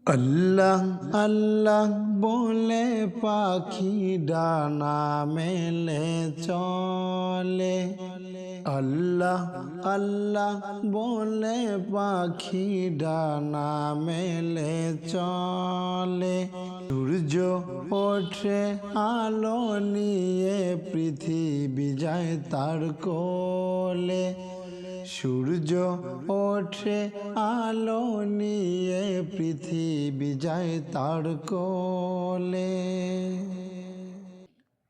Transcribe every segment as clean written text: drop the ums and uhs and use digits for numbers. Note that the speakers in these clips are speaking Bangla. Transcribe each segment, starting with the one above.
আল্লাহ আল্লাহ বলে পাখি ডানা মেলে চলে। আল্লাহ আল্লাহ বলে পাখি ডানা মেলে চলে। সূর্য ওঠে আলো নিয়ে পৃথিবী যায় তার কোলে। সূর্য ওঠে আলো নিয়ে পৃথিবী যায় তার কোলে।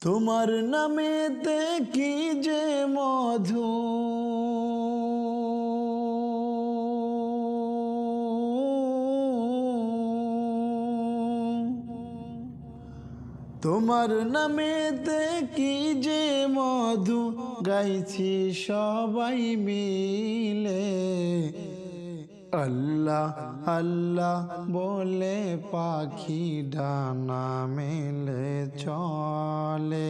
তোমার নামেতে কি যে মধু, তোমার নামেতে কি যে মধু, গাইছি সবাই মিলে। আল্লাহ আল্লাহ বলে পাখি ডানা মেলে চলে।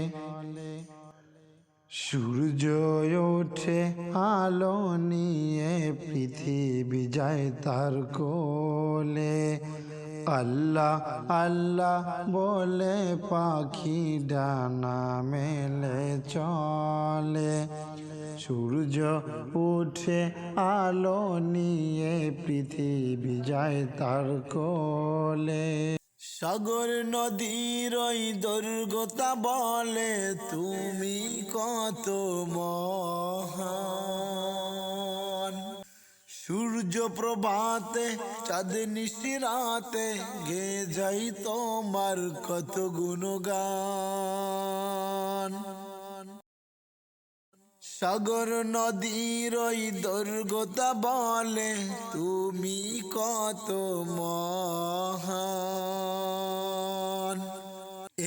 সূর্য ওঠে আলো নিয়ে পৃথিবী যায় তার কোলে। আল্লাহ আল্লাহ বলে পাখি ডানা মেলে চলে। সূর্য উঠে আলো নিয়ে পৃথিবী যায় তার কোলে। সাগর নদীর ওই দৈর্ঘ্যতা বলে তুমি কত মহান। সূর্য প্রভাতে চাঁদ নিশিরাতে গে যাই তোমার কত গুণগান। সাগর নদীর ওই দৈর্ঘ্যতা বলে তুমি কত মহান।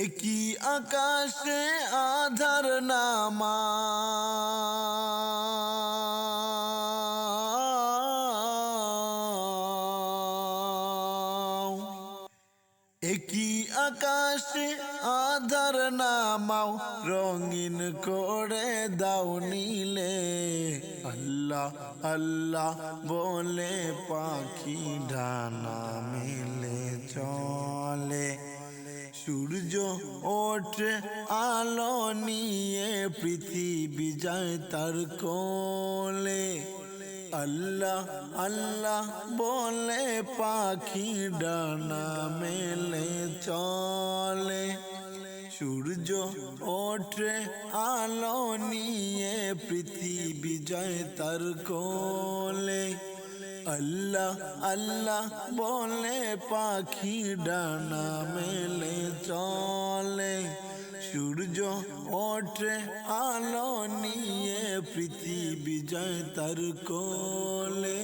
একই আকাশে আধার নামা, একই আকাশে আধার নামাও, রঙিন করে দাও নীলে। আল্লাহ আল্লাহ বলে পাখি ডানা মেলে চলে। সূর্য ওঠে আলো নিয়ে পৃথিবী যায় তার কোলে। আল্লাহ আল্লাহ বলে পাখি ডানা মেলে চলে। সূর্য ওঠে আলো নিয়ে পৃথিবী যায় তার কোলে। আল্লাহ আল্লাহ বলে পাখি ডানা মেলে চলে। সূর্য ওঠে আলো নিয়ে পৃথিবী যায় তার কোলে।